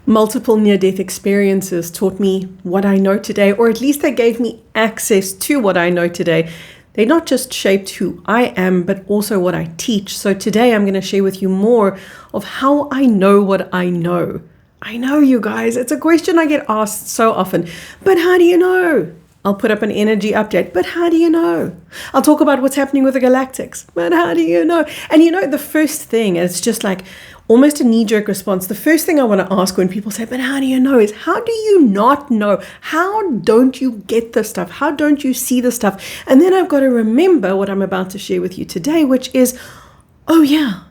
Multiple near-death experiences taught me what I know today, or at least they gave me access to what I know today. They not just shaped who I am, but also what I teach. So today I'm going to share with you more of how I know what I know. I know, you guys, it's a question I get asked so often. But how do you know? I'll put up an energy update. But how do you know? I'll talk about what's happening with the Galactics. But how do you know? And you know, the first thing, and it's just like almost a knee-jerk response. The first thing I want to ask when people say, but how do you know, is how do you not know? How don't you get the stuff? How don't you see the stuff? And then I've got to remember what I'm about to share with you today, which is, oh yeah,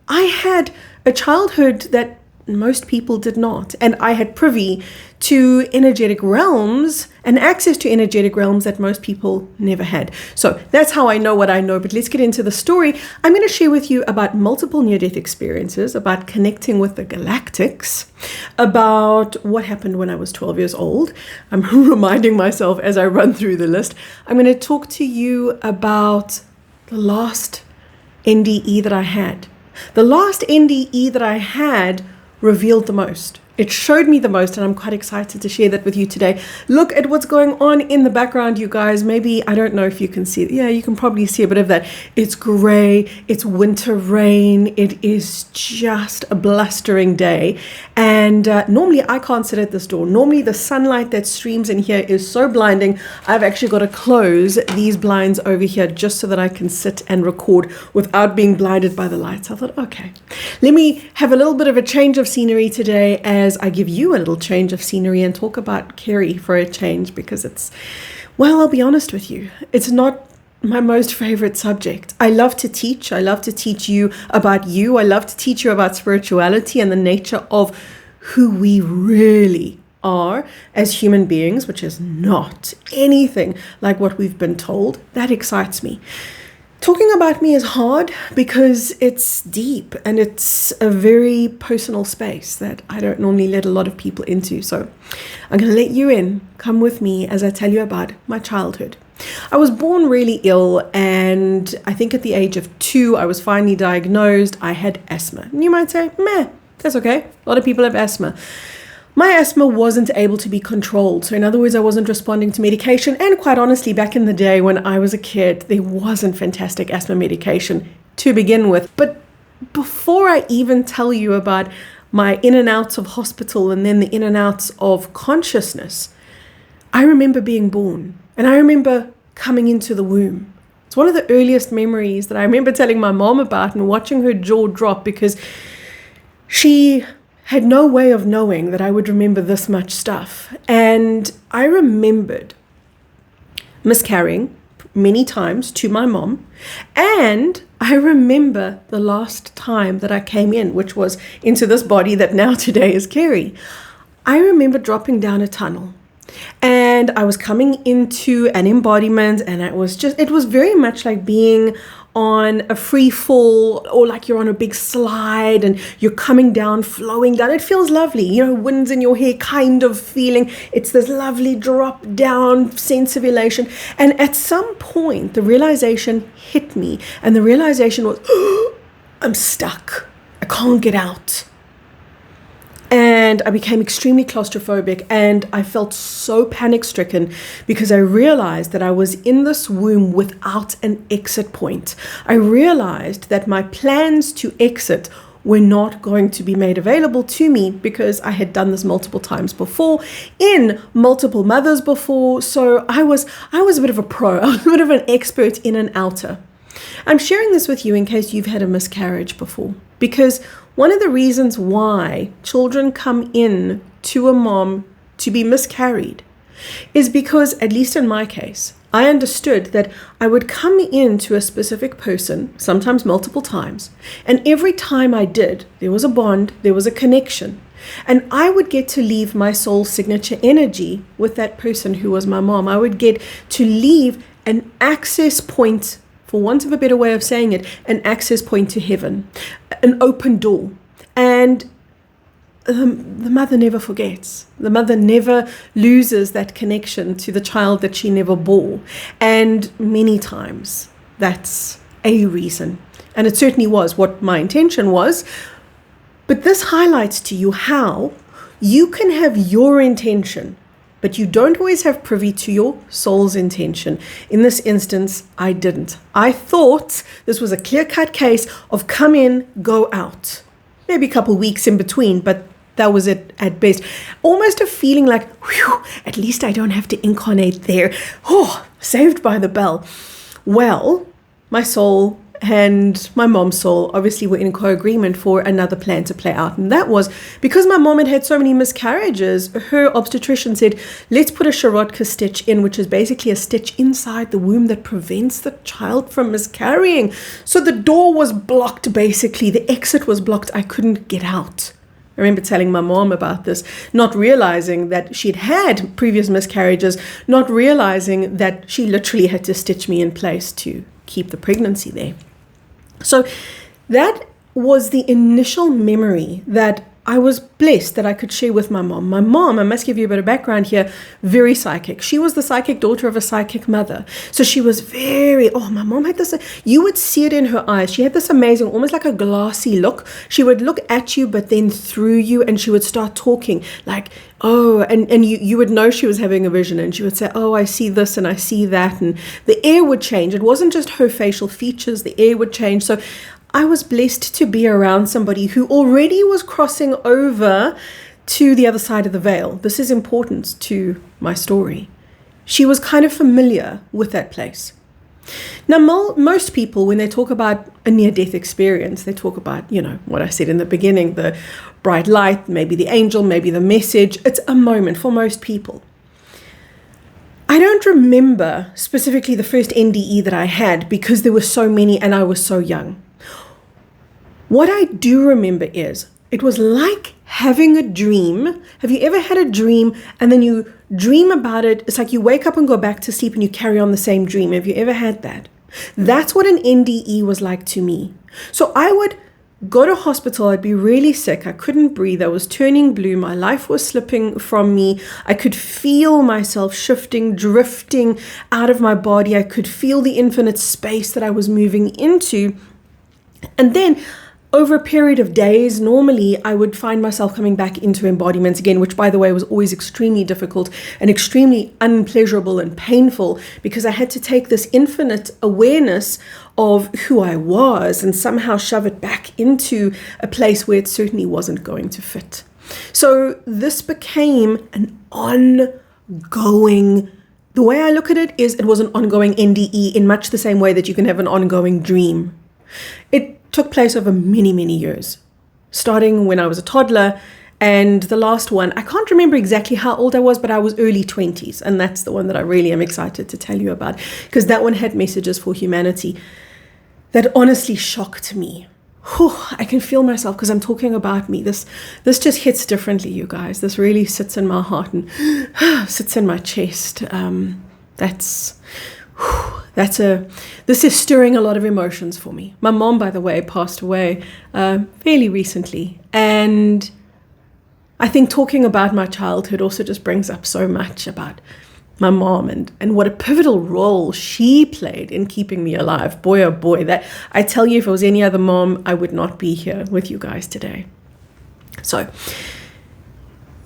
I had a childhood that most people did not. And I had privy to energetic realms and access to energetic realms that most people never had. So that's how I know what I know. But let's get into the story. I'm going to share with you about multiple near-death experiences, about connecting with the Galactics, about what happened when I was 12 years old. I'm reminding myself as I run through the list. I'm going to talk to you about the last NDE that I had. The last NDE that I had revealed the most. It showed me the most, and I'm quite excited to share that with you today. Look at what's going on in the background, you guys. Maybe, I don't know if you can see it. Yeah, you can probably see a bit of that. It's gray, it's winter rain. It is just a blustering day. And normally I can't sit at this door. Normally the sunlight that streams in here is so blinding. I've actually got to close these blinds over here just so that I can sit and record without being blinded by the lights. I thought, okay, let me have a little bit of a change of scenery today as I give you a little change of scenery and talk about Kerry for a change, because it's, well, I'll be honest with you, it's not my most favorite subject. I love to teach. I love to teach you about you. I love to teach you about spirituality and the nature of who we really are as human beings, which is not anything like what we've been told. That excites me. Talking about me is hard because it's deep and it's a very personal space that I don't normally let a lot of people into. So I'm going to let you in. Come with me as I tell you about my childhood. I was born really ill, and I think at the age of 2, I was finally diagnosed. I had asthma. And you might say, meh, that's okay. A lot of people have asthma. My asthma wasn't able to be controlled. So in other words, I wasn't responding to medication. And quite honestly, back in the day when I was a kid, there wasn't fantastic asthma medication to begin with. But before I even tell you about my in and outs of hospital and then the in and outs of consciousness, I remember being born, and I remember coming into the womb. It's one of the earliest memories that I remember telling my mom about and watching her jaw drop, because she had no way of knowing that I would remember this much stuff. And I remembered miscarrying many times to my mom. And I remember the last time that I came in, which was into this body that now today is Kerry. I remember dropping down a tunnel. And I was coming into an embodiment, and it was very much like being on a free fall, or like you're on a big slide and you're coming down, flowing down. It feels lovely, you know, winds in your hair kind of feeling. It's this lovely drop down sense of elation. And at some point, the realization hit me, and the realization was, oh, I'm stuck. I can't get out. And I became extremely claustrophobic, and I felt so panic-stricken because I realized that I was in this womb without an exit point. I realized that my plans to exit were not going to be made available to me because I had done this multiple times before, in multiple mothers before. So I was a bit of a pro. I was a bit of an expert in and outer. I'm sharing this with you in case you've had a miscarriage before, because one of the reasons why children come in to a mom to be miscarried is because, at least in my case, I understood that I would come into a specific person, sometimes multiple times, and every time I did, there was a bond, there was a connection, and I would get to leave my soul signature energy with that person who was my mom. I would get to leave an access point, for want of a better way of saying it, an access point to heaven, an open door. And the mother never forgets. The mother never loses that connection to the child that she never bore. And many times that's a reason. And it certainly was what my intention was. But this highlights to you how You can have your intention, but you don't always have privy to your soul's intention. In this instance, I didn't. I thought this was a clear-cut case of come in, go out. Maybe a couple weeks in between, but that was it at best. Almost a feeling like, whew, at least I don't have to incarnate there. Oh, saved by the bell. Well, my soul and my mom's soul obviously were in co-agreement for another plan to play out. And that was because my mom had so many miscarriages, her obstetrician said, let's put a Sharotka stitch in, which is basically a stitch inside the womb that prevents the child from miscarrying. So the door was blocked, basically. The exit was blocked. I couldn't get out. I remember telling my mom about this, not realizing that she'd had previous miscarriages, not realizing that she literally had to stitch me in place to keep the pregnancy there. So that was the initial memory that I was blessed that I could share with my mom. My mom, I must give you a bit of background here, very psychic. She was the psychic daughter of a psychic mother. So she was my mom had this, you would see it in her eyes. She had this amazing, almost like a glassy look. She would look at you, but then through you, and she would start talking like, and you would know she was having a vision, and she would say, I see this and I see that. And the air would change. It wasn't just her facial features, the air would change. So I was blessed to be around somebody who already was crossing over to the other side of the veil. This is important to my story. She was kind of familiar with that place. Now, most people, when they talk about a near-death experience, they talk about, what I said in the beginning, the bright light, maybe the angel, maybe the message. It's a moment for most people. I don't remember specifically the first NDE that I had because there were so many and I was so young. What I do remember is it was like having a dream. Have you ever had a dream and then you dream about it? It's like you wake up and go back to sleep and you carry on the same dream. Have you ever had that? That's what an NDE was like to me. So I would go to hospital. I'd be really sick. I couldn't breathe. I was turning blue. My life was slipping from me. I could feel myself shifting, drifting out of my body. I could feel the infinite space that I was moving into. And then over a period of days, normally I would find myself coming back into embodiments again, which, by the way, was always extremely difficult and extremely unpleasurable and painful because I had to take this infinite awareness of who I was and somehow shove it back into a place where it certainly wasn't going to fit. So this became an ongoing, the way I look at it is it was an ongoing NDE in much the same way that you can have an ongoing dream. It took place over many, many years, starting when I was a toddler, and the last one, I can't remember exactly how old I was, but I was early 20s, and that's the one that I really am excited to tell you about, because that one had messages for humanity that honestly shocked me. Whew, I can feel myself because I'm talking about me. This just hits differently, you guys. This really sits in my heart and sits in my chest. This is stirring a lot of emotions for me. My mom, by the way, passed away fairly recently. And I think talking about my childhood also just brings up so much about my mom and what a pivotal role she played in keeping me alive. Boy, oh boy, that I tell you, if it was any other mom, I would not be here with you guys today. So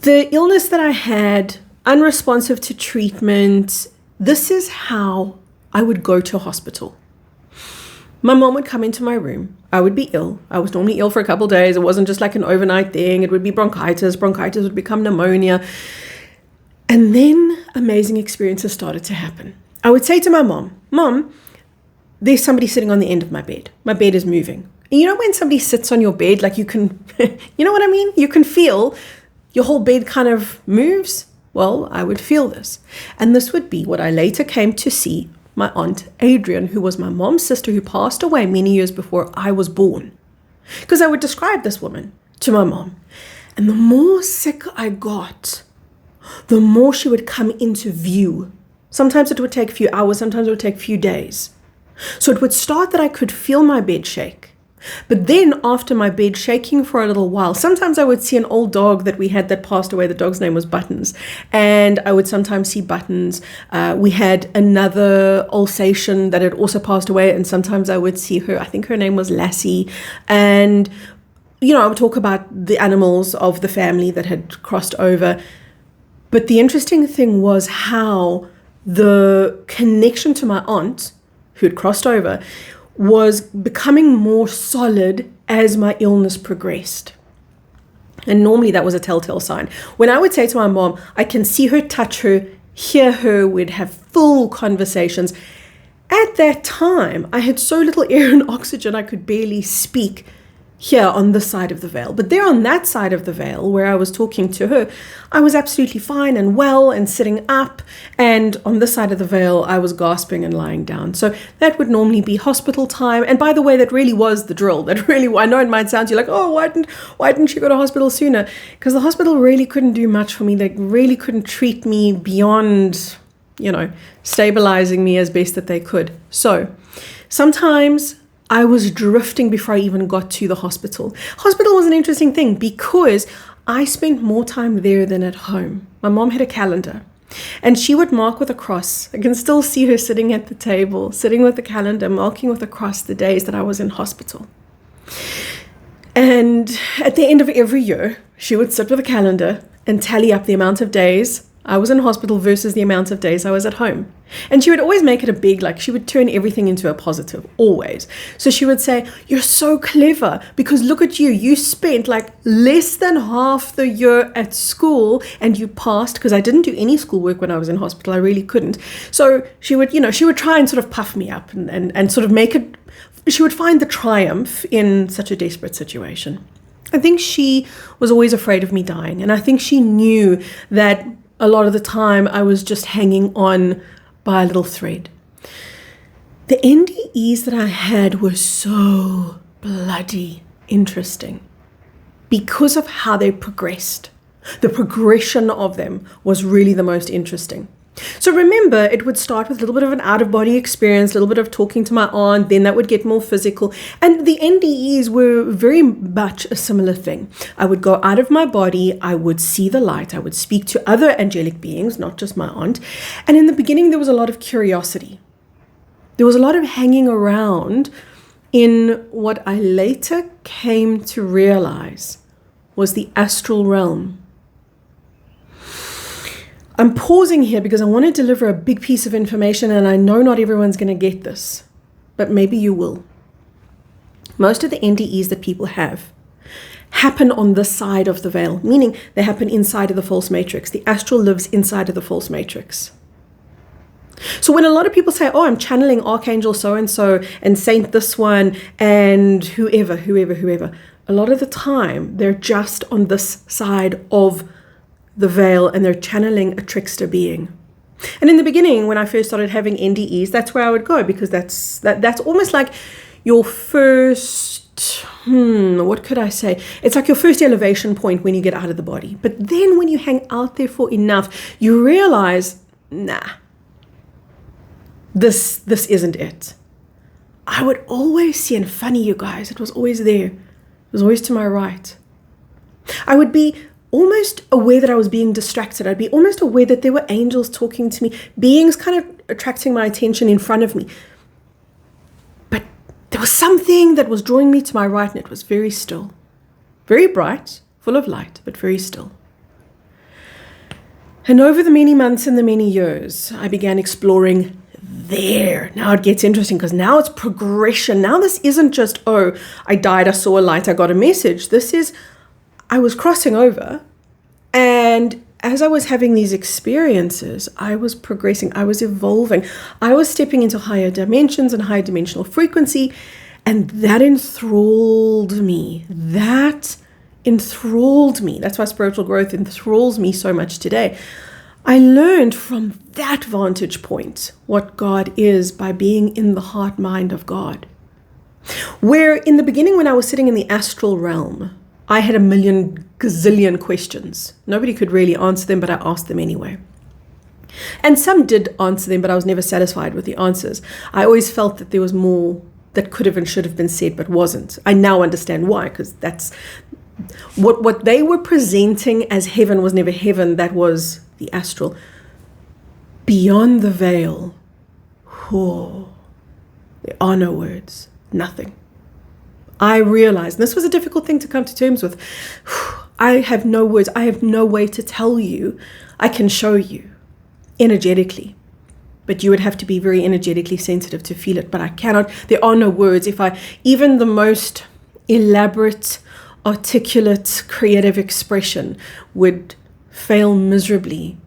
the illness that I had, unresponsive to treatment, this is how I would go to hospital. My mom would come into my room. I would be ill. I was normally ill for a couple of days. It wasn't just like an overnight thing. It would be bronchitis. Bronchitis would become pneumonia. And then amazing experiences started to happen. I would say to my Mom, there's somebody sitting on the end of my bed. My bed is moving. And you know when somebody sits on your bed, like you can, you know what I mean? You can feel your whole bed kind of moves. Well, I would feel this. And this would be what I later came to see my aunt Adrian, who was my mom's sister, who passed away many years before I was born. Because I would describe this woman to my mom. And the more sick I got, the more she would come into view. Sometimes it would take a few hours, sometimes it would take a few days. So it would start that I could feel my bed shake. But then after my bed shaking for a little while, sometimes I would see an old dog that we had that passed away. The dog's name was Buttons. And I would sometimes see Buttons. We had another Alsatian that had also passed away. And sometimes I would see her. I think her name was Lassie. And I would talk about the animals of the family that had crossed over. But the interesting thing was how the connection to my aunt, who had crossed over, was becoming more solid as my illness progressed. And normally that was a telltale sign. When I would say to my mom, I can see her, touch her, hear her, we'd have full conversations. At that time, I had so little air and oxygen, I could barely speak here on this side of the veil. But there on that side of the veil, where I was talking to her, I was absolutely fine and well and sitting up. And on this side of the veil, I was gasping and lying down. So that would normally be hospital time. And by the way, that really was the drill. That really, I know it might sound to you like, oh, why didn't you go to hospital sooner? Because the hospital really couldn't do much for me. They really couldn't treat me beyond, stabilizing me as best that they could. So sometimes I was drifting before I even got to the hospital. Hospital was an interesting thing because I spent more time there than at home. My mom had a calendar and she would mark with a cross. I can still see her sitting at the table, sitting with the calendar, marking with a cross the days that I was in hospital. And at the end of every year, she would sit with a calendar and tally up the amount of days I was in hospital versus the amount of days I was at home. And she would always make it a big, she would turn everything into a positive, always. So she would say, you're so clever because look at you. You spent less than half the year at school and you passed, because I didn't do any schoolwork when I was in hospital. I really couldn't. So she would, she would try and sort of puff me up and sort of make it, she would find the triumph in such a desperate situation. I think she was always afraid of me dying. And I think she knew that a lot of the time I was just hanging on by a little thread. The NDEs that I had were so bloody interesting because of how they progressed. The progression of them was really the most interesting. So remember, it would start with a little bit of an out-of-body experience, a little bit of talking to my aunt, then that would get more physical. And the NDEs were very much a similar thing. I would go out of my body, I would see the light, I would speak to other angelic beings, not just my aunt. And in the beginning, there was a lot of curiosity. There was a lot of hanging around in what I later came to realize was the astral realm. I'm pausing here because I want to deliver a big piece of information, and I know not everyone's going to get this, but maybe you will. Most of the NDEs that people have happen on this side of the veil, meaning they happen inside of the false matrix. The astral lives inside of the false matrix. So when a lot of people say, oh, I'm channeling Archangel so-and-so and Saint this one and whoever, a lot of the time they're just on this side of the veil and they're channeling a trickster being. And in the beginning, when I first started having NDEs, that's where I would go, because that's almost like your first, what could I say? It's like your first elevation point when you get out of the body. But then when you hang out there for enough, you realize, nah, this isn't it. I would always see, and funny, you guys, it was always there. It was always to my right. I would be almost aware that I was being distracted. I'd be almost aware that there were angels talking to me, beings kind of attracting my attention in front of me. But there was something that was drawing me to my right, and it was very still. Very bright, full of light, but very still. And over the many months and the many years, I began exploring there. Now it gets interesting because now it's progression. Now this isn't just, oh, I died, I saw a light, I got a message. This is, I was crossing over, and as I was having these experiences, I was progressing, I was evolving, I was stepping into higher dimensions and higher dimensional frequency, and that enthralled me. That's why spiritual growth enthralls me so much today. I learned from that vantage point what God is by being in the heart mind of God. Where in the beginning, when I was sitting in the astral realm, I had a million gazillion questions. Nobody could really answer them, but I asked them anyway. And some did answer them, but I was never satisfied with the answers. I always felt that there was more that could have and should have been said, but wasn't. I now understand why, because that's what they were presenting as heaven was never heaven. That was the astral. Beyond the veil, there are no words, nothing. I realized, and this was a difficult thing to come to terms with, I have no words. I have no way to tell you. I can show you energetically, but you would have to be very energetically sensitive to feel it. But I cannot. There are no words. Even the most elaborate, articulate, creative expression would fail miserably.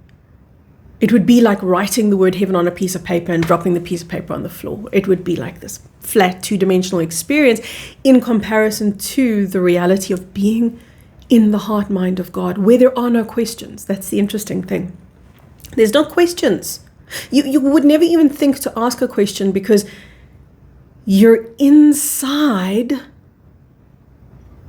It would be like writing the word heaven on a piece of paper and dropping the piece of paper on the floor. It would be like this flat, two-dimensional experience in comparison to the reality of being in the heart mind of God, where there are no questions. That's the interesting thing. There's no questions. You would never even think to ask a question because you're inside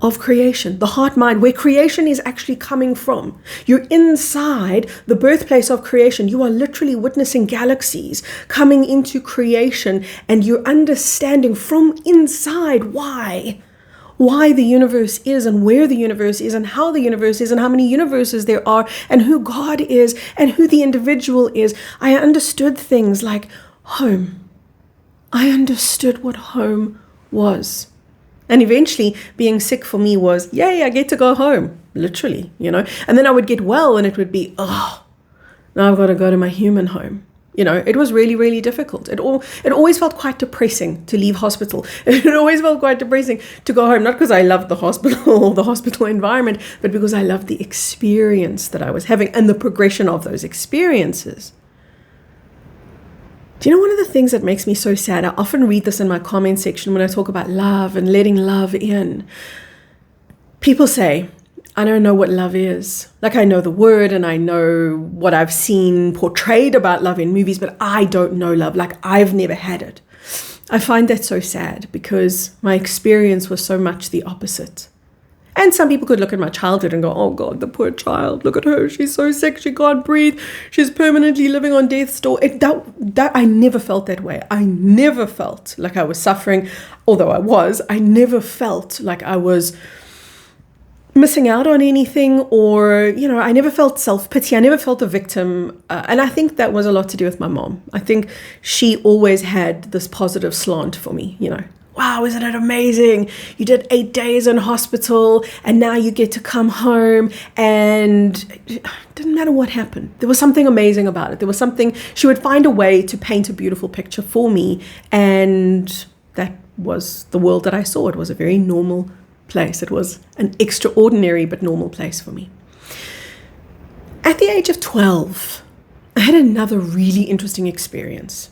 of creation, the heart mind, where creation is actually coming from. You're inside the birthplace of creation. You are literally witnessing galaxies coming into creation, and you're understanding from inside why the universe is and where the universe is and how the universe is and how many universes there are and who God is and who the individual is. I understood things like home. I understood what home was. And eventually being sick for me was, yay, I get to go home, literally, And then I would get well and it would be, now I've got to go to my human home. It was really, really difficult. It always felt quite depressing to leave hospital. It always felt quite depressing to go home, not because I loved the hospital or the hospital environment, but because I loved the experience that I was having and the progression of those experiences. Do you know one of the things that makes me so sad? I often read this in my comment section when I talk about love and letting love in. People say, I don't know what love is. Like, I know the word and I know what I've seen portrayed about love in movies, but I don't know love. Like, I've never had it. I find that so sad because my experience was so much the opposite. And some people could look at my childhood and go, oh God, the poor child, look at her. She's so sick. She can't breathe. She's permanently living on death's door. I never felt that way. I never felt like I was suffering, although I was. I never felt like I was missing out on anything, or, I never felt self-pity. I never felt a victim. And I think that was a lot to do with my mom. I think she always had this positive slant for me, Wow, isn't it amazing? You did 8 days in hospital and now you get to come home, and it didn't matter what happened. There was something amazing about it. There was something, she would find a way to paint a beautiful picture for me, and that was the world that I saw. It was a very normal place. It was an extraordinary but normal place for me. At the age of 12, I had another really interesting experience.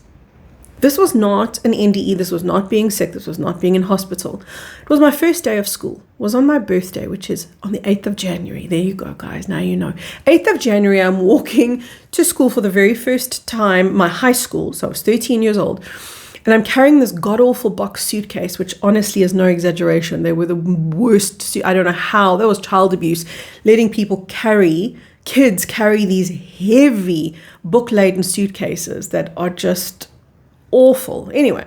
This was not an NDE. This was not being sick. This was not being in hospital. It was my first day of school. It was on my birthday, which is on the 8th of January. There you go, guys. Now you know. 8th of January, I'm walking to school for the very first time, my high school. So I was 13 years old. And I'm carrying this god-awful box suitcase, which honestly is no exaggeration. They were the worst. I don't know how. That was child abuse. Letting kids carry these heavy book-laden suitcases that are just awful. Anyway,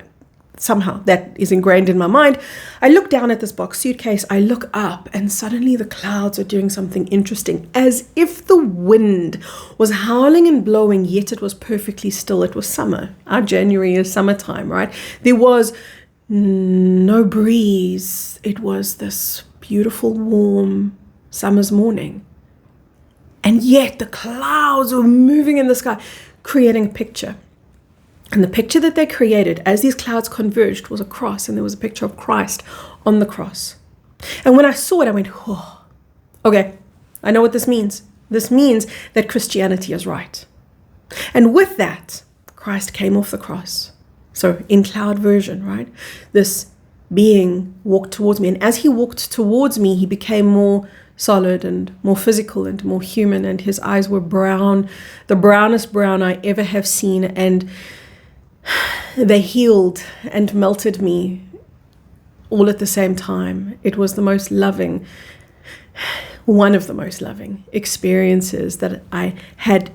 somehow that is ingrained in my mind. I look down at this box suitcase. I look up and suddenly the clouds are doing something interesting, as if the wind was howling and blowing, yet it was perfectly still. It was summer. Our January is summertime, right? There was no breeze. It was this beautiful, warm summer's morning. And yet the clouds were moving in the sky, creating a picture. And the picture that they created as these clouds converged was a cross, and there was a picture of Christ on the cross. And when I saw it, I went, oh, okay, I know what this means. This means that Christianity is right. And with that, Christ came off the cross. So in cloud version, right? This being walked towards me. And as he walked towards me, he became more solid and more physical and more human. And his eyes were brown, the brownest brown I ever have seen. And they healed and melted me all at the same time. It was the most loving, one of the most loving experiences that I had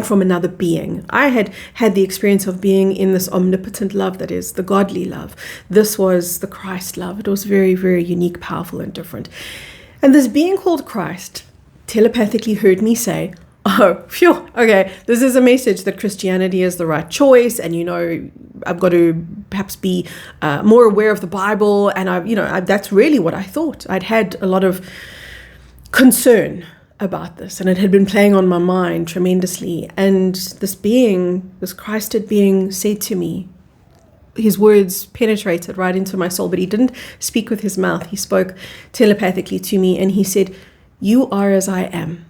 from another being. I had the experience of being in this omnipotent love that is the godly love. This was the Christ love. It was very, very unique, powerful, and different. And this being called Christ telepathically heard me say, Oh, phew. Okay. This is a message that Christianity is the right choice. And, I've got to perhaps be more aware of the Bible. And that's really what I thought. I'd had a lot of concern about this, and it had been playing on my mind tremendously. And this Christed being said to me, his words penetrated right into my soul, but he didn't speak with his mouth. He spoke telepathically to me, and he said, "You are as I am."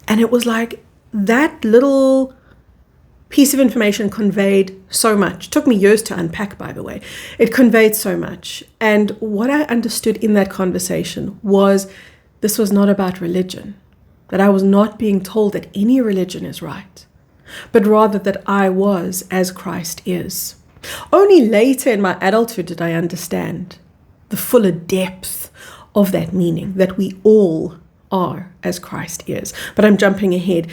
And it was like that little piece of information conveyed so much. It took me years to unpack, by the way. It conveyed so much. And what I understood in that conversation was this was not about religion, that I was not being told that any religion is right, but rather that I was as Christ is. Only later in my adulthood did I understand the fuller depth of that meaning, that we all are as Christ is. But I'm jumping ahead.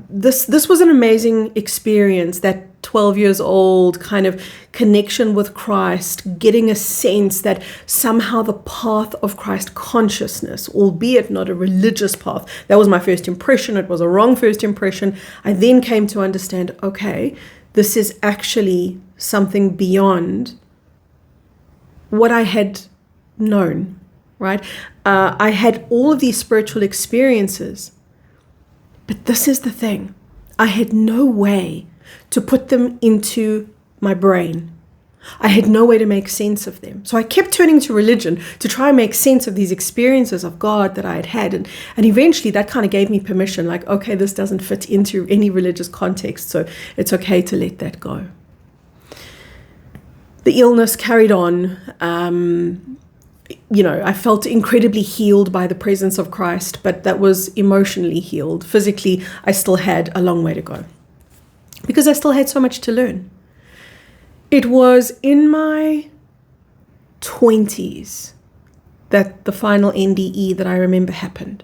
This was an amazing experience, that 12 years old kind of connection with Christ, getting a sense that somehow the path of Christ consciousness, albeit not a religious path, that was my first impression. It was a wrong first impression. I then came to understand, okay, this is actually something beyond what I had known, right? I had all of these spiritual experiences, but this is the thing. I had no way to put them into my brain. I had no way to make sense of them. So I kept turning to religion to try and make sense of these experiences of God that I had had. And eventually that kind of gave me permission, like, okay, this doesn't fit into any religious context, so it's okay to let that go. The illness carried on. I felt incredibly healed by the presence of Christ, but that was emotionally healed. Physically, I still had a long way to go because I still had so much to learn. It was in my 20s that the final NDE that I remember happened.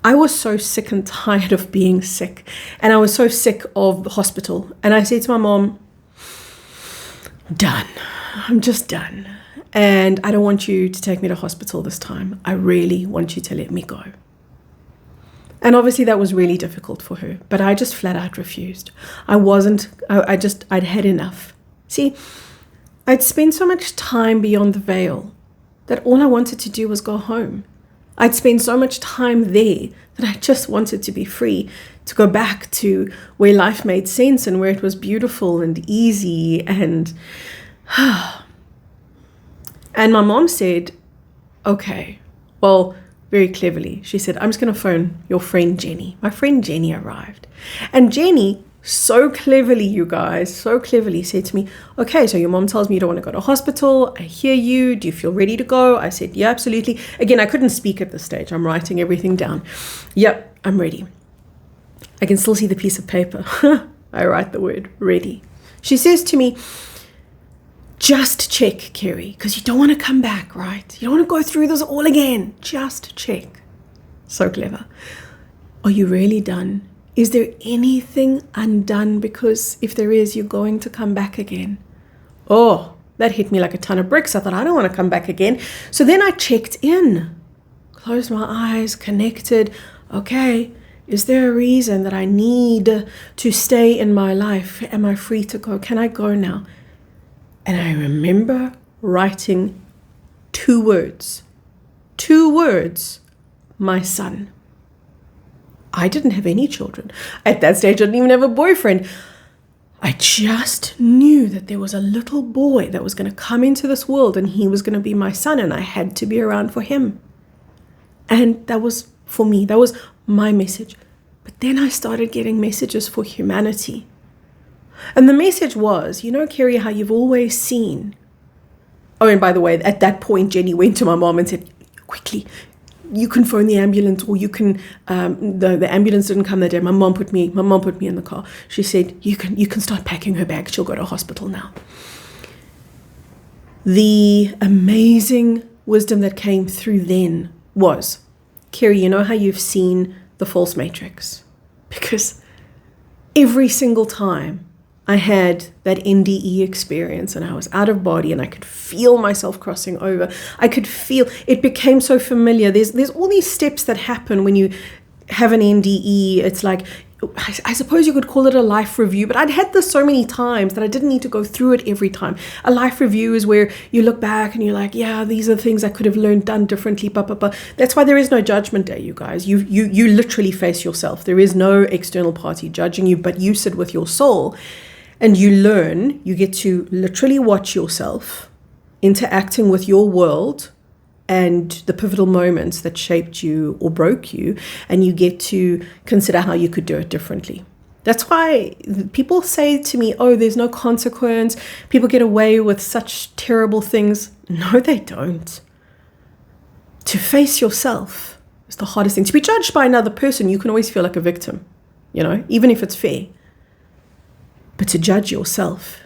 I was so sick and tired of being sick, and I was so sick of the hospital. And I said to my mom, done. I'm just done. And I don't want you to take me to hospital this time. I really want you to let me go. And obviously that was really difficult for her, but I just flat out refused. I'd had enough. See, I'd spent so much time beyond the veil that all I wanted to do was go home. I'd spent so much time there that I just wanted to be free, to go back to where life made sense and where it was beautiful and easy and... And my mom said, okay, well, very cleverly, she said, I'm just going to phone your friend Jenny. My friend Jenny arrived. And Jenny, so cleverly, you guys, so cleverly said to me, okay, so your mom tells me you don't want to go to hospital. I hear you. Do you feel ready to go? I said, yeah, absolutely. Again, I couldn't speak at this stage. I'm writing everything down. Yep, I'm ready. I can still see the piece of paper. I write the word ready. She says to me, just check, Kerry, because you don't want to come back, right? You don't want to go through this all again. Just check. So clever. Are you really done? Is there anything undone? Because if there is, you're going to come back again. Oh, that hit me like a ton of bricks. I thought, I don't want to come back again. So then I checked in, closed my eyes, connected. Okay, is there a reason that I need to stay in my life? Am I free to go? Can I go now? And I remember writing two words, my son. I didn't have any children. At that stage, I didn't even have a boyfriend. I just knew that there was a little boy that was going to come into this world and he was going to be my son and I had to be around for him. And that was for me, that was my message. But then I started getting messages for humanity. And the message was, Kerry, how you've always seen. Oh, and by the way, at that point, Jenny went to my mom and said, quickly, you can phone the ambulance, or you can, the ambulance didn't come that day. My mom put me in the car. She said, you can start packing her bag. She'll go to hospital now. The amazing wisdom that came through then was, Kerry, you know how you've seen the false matrix? Because every single time I had that NDE experience and I was out of body and I could feel myself crossing over. I could feel, it became so familiar. There's all these steps that happen when you have an NDE. It's like, I suppose you could call it a life review, but I'd had this so many times that I didn't need to go through it every time. A life review is where you look back and you're like, yeah, these are the things I could have learned, done differently, That's why there is no judgment day, you guys. You literally face yourself. There is no external party judging you, but you sit with your soul and you learn. You get to literally watch yourself interacting with your world and the pivotal moments that shaped you or broke you, and you get to consider how you could do it differently. That's why people say to me, oh, there's no consequence. People get away with such terrible things. No, they don't. To face yourself is the hardest thing. To be judged by another person, you can always feel like a victim, even if it's fair. But to judge yourself,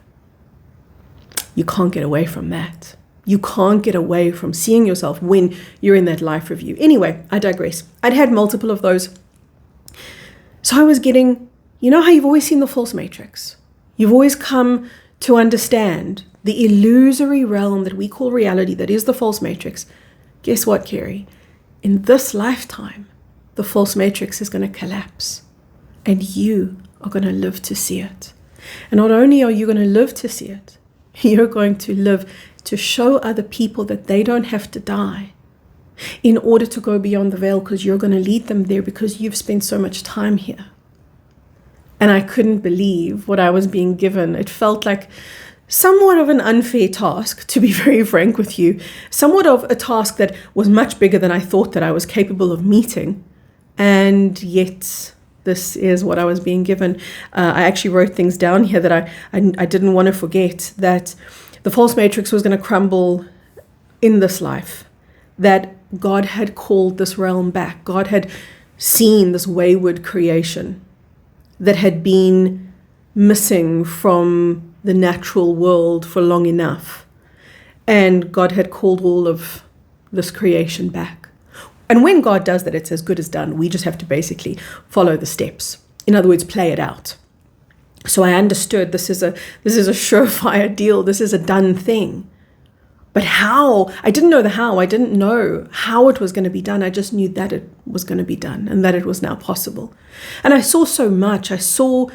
you can't get away from that. You can't get away from seeing yourself when you're in that life review. Anyway, I digress. I'd had multiple of those. So I was getting, how you've always seen the false matrix? You've always come to understand the illusory realm that we call reality, that is the false matrix. Guess what, Carrie? In this lifetime, the false matrix is going to collapse. And you are going to live to see it. And not only are you going to live to see it, you're going to live to show other people that they don't have to die in order to go beyond the veil, because you're going to lead them there because you've spent so much time here. And I couldn't believe what I was being given. It felt like somewhat of an unfair task, to be very frank with you, somewhat of a task that was much bigger than I thought that I was capable of meeting. And yet this is what I was being given. I actually wrote things down here that I didn't want to forget, that the false matrix was going to crumble in this life, that God had called this realm back. God had seen this wayward creation that had been missing from the natural world for long enough. And God had called all of this creation back. And when God does that, it's as good as done. We just have to basically follow the steps. In other words, play it out. So I understood this is a surefire deal. This is a done thing. But how? I didn't know the how. I didn't know how it was going to be done. I just knew that it was going to be done and that it was now possible. And I saw so much. I saw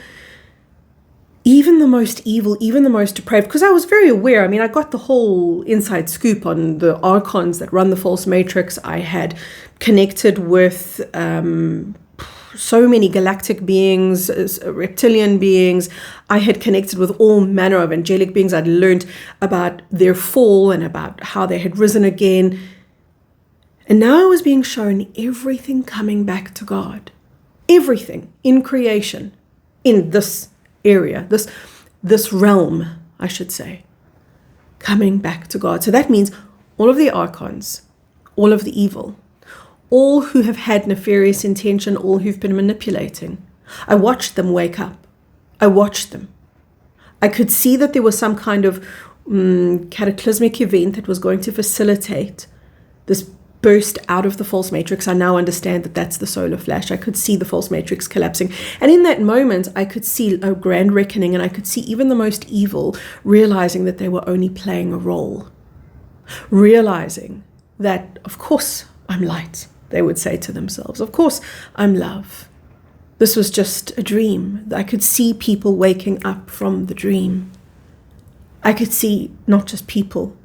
even the most evil, even the most depraved, because I was very aware. I got the whole inside scoop on the archons that run the false matrix. I had connected with so many galactic beings, reptilian beings. I had connected with all manner of angelic beings. I'd learned about their fall and about how they had risen again. And now I was being shown everything coming back to God. Everything in creation, in this area, this realm, I should say, coming back to God. So that means all of the archons, all of the evil, all who have had nefarious intention, all who've been manipulating. I watched them wake up. I watched them. I could see that there was some kind of cataclysmic event that was going to facilitate this burst out of the false matrix. I now understand that that's the solar flash. I could see the false matrix collapsing. And in that moment, I could see a grand reckoning, and I could see even the most evil realizing that they were only playing a role. Realizing that, of course, I'm light, they would say to themselves. Of course, I'm love. This was just a dream. I could see people waking up from the dream. I could see not just people,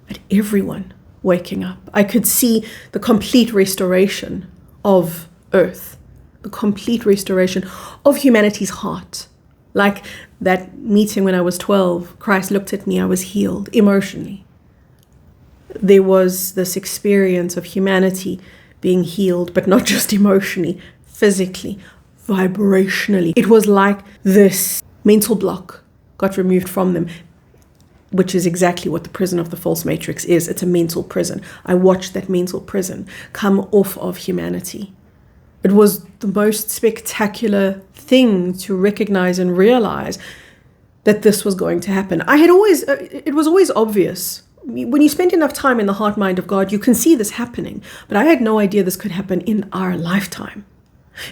but everyone waking up. I could see the complete restoration of Earth, the complete restoration of humanity's heart. Like that meeting when I was 12, Christ looked at me, I was healed emotionally. There was this experience of humanity being healed, but not just emotionally, physically, vibrationally. It was like this mental block got removed from them, which is exactly what the prison of the false matrix is. It's a mental prison. I watched that mental prison come off of humanity. It was the most spectacular thing to recognize and realize that this was going to happen. It was always obvious. When you spend enough time in the heart mind of God, you can see this happening. But I had no idea this could happen in our lifetime.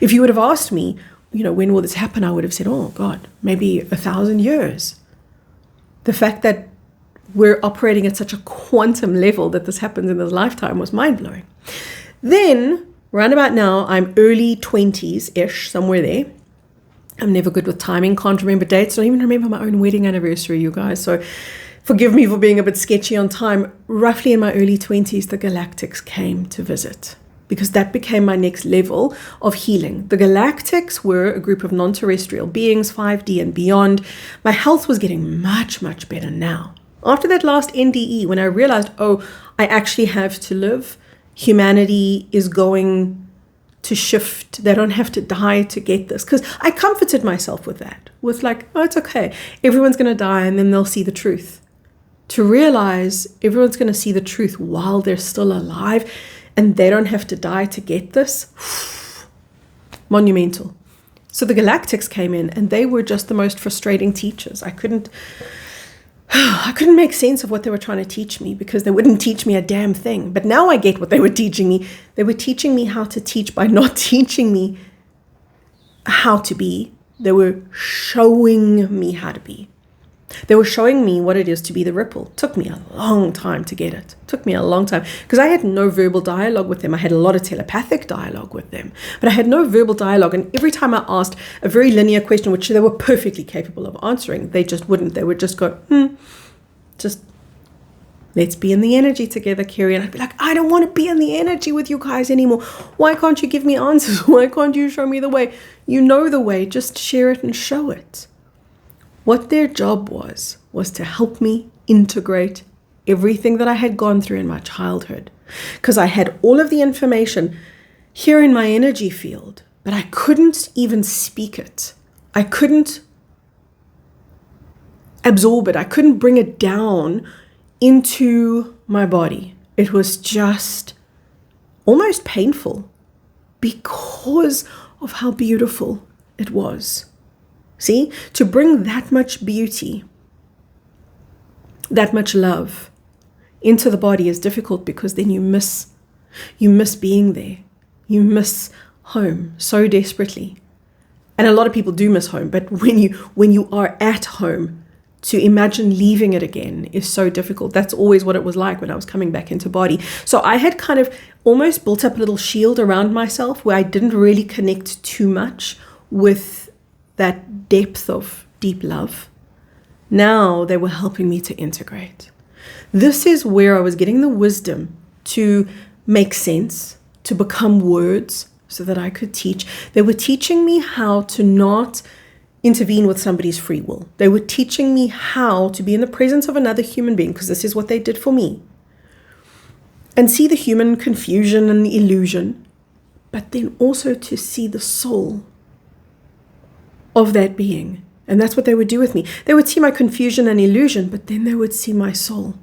If you would have asked me, when will this happen? I would have said, oh God, maybe 1,000 years. The fact that we're operating at such a quantum level that this happens in this lifetime was mind-blowing. Then Around about now, I'm early 20s-ish, somewhere there. I'm never good with timing, can't remember dates, don't even remember my own wedding anniversary, you guys. So forgive me for being a bit sketchy on time. Roughly in my early 20s, the Galactics came to visit, because that became my next level of healing. The Galactics were a group of non-terrestrial beings, 5D and beyond. My health was getting much, much better now. After that last NDE, when I realized, oh, I actually have to live, humanity is going to shift. They don't have to die to get this. Because I comforted myself with that, with like, oh, it's okay. Everyone's going to die and then they'll see the truth. To realize everyone's going to see the truth while they're still alive and they don't have to die to get this. Monumental. So the Galactics came in and they were just the most frustrating teachers. I couldn't make sense of what they were trying to teach me because they wouldn't teach me a damn thing. But now I get what they were teaching me. They were teaching me how to teach by not teaching me how to be. They were showing me how to be. They were showing me what it is to be the ripple. It took me a long time to get it. Took me a long time because I had no verbal dialogue with them. I had a lot of telepathic dialogue with them, but I had no verbal dialogue. And every time I asked a very linear question, which they were perfectly capable of answering, they just wouldn't. They would just go, just let's be in the energy together, Carrie. And I'd be like, I don't want to be in the energy with you guys anymore. Why can't you give me answers? Why can't you show me the way? You know the way, just share it and show it. What their job was to help me integrate everything that I had gone through in my childhood. Because I had all of the information here in my energy field, but I couldn't even speak it. I couldn't absorb it. I couldn't bring it down into my body. It was just almost painful because of how beautiful it was. See, to bring that much beauty, that much love into the body is difficult because then you miss being there. You miss home so desperately. And a lot of people do miss home, but when you are at home, to imagine leaving it again is so difficult. That's always what it was like when I was coming back into body. So I had kind of almost built up a little shield around myself where I didn't really connect too much with that depth of deep love. Now they were helping me to integrate. This is where I was getting the wisdom to make sense, to become words so that I could teach. They were teaching me how to not intervene with somebody's free will. They were teaching me how to be in the presence of another human being, because this is what they did for me, and see the human confusion and illusion, but then also to see the soul of that being. And that's what they would do with me. They would see my confusion and illusion, but then they would see my soul.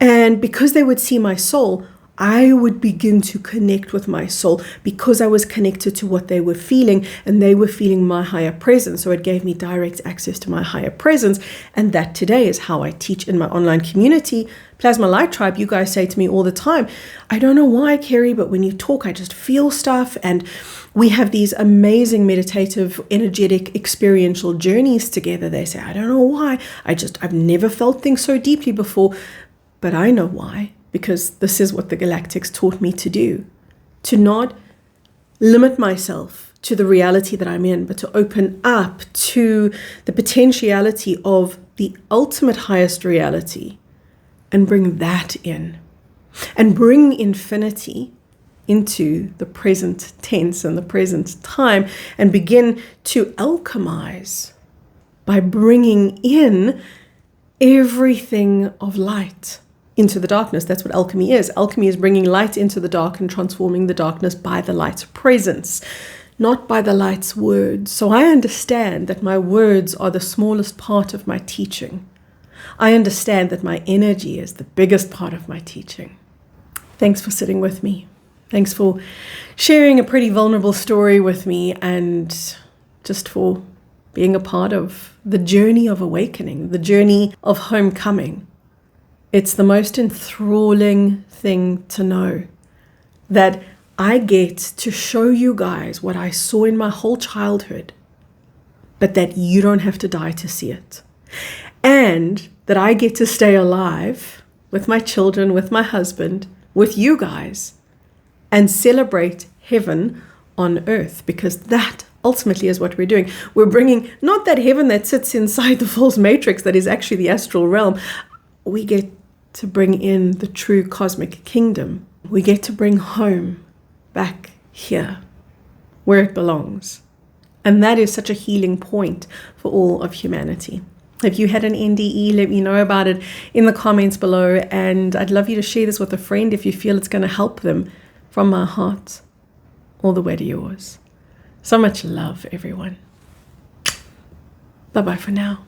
And because they would see my soul, I would begin to connect with my soul because I was connected to what they were feeling, and they were feeling my higher presence. So it gave me direct access to my higher presence. And that today is how I teach in my online community, Plasma Light Tribe. You guys say to me all the time, I don't know why, Carrie, but when you talk, I just feel stuff. And we have these amazing meditative, energetic, experiential journeys together. They say, I don't know why. I've never felt things so deeply before, but I know why. Because this is what the Galactics taught me to do. To not limit myself to the reality that I'm in, but to open up to the potentiality of the ultimate highest reality and bring that in. And bring infinity into the present tense and the present time, and begin to alchemize by bringing in everything of light into the darkness. That's what alchemy is. Alchemy is bringing light into the dark and transforming the darkness by the light's presence, not by the light's words. So I understand that my words are the smallest part of my teaching. I understand that my energy is the biggest part of my teaching. Thanks for sitting with me. Thanks for sharing a pretty vulnerable story with me, and just for being a part of the journey of awakening, the journey of homecoming. It's the most enthralling thing to know that I get to show you guys what I saw in my whole childhood, but that you don't have to die to see it. And that I get to stay alive with my children, with my husband, with you guys, and celebrate heaven on earth, because that ultimately is what we're doing. We're bringing not that heaven that sits inside the false matrix that is actually the astral realm. We get to bring in the true cosmic kingdom. We get to bring home back here where it belongs. And that is such a healing point for all of humanity. If you had an NDE, let me know about it in the comments below. And I'd love you to share this with a friend if you feel it's going to help them. From my heart, all the way to yours. So much love, everyone. Bye-bye for now.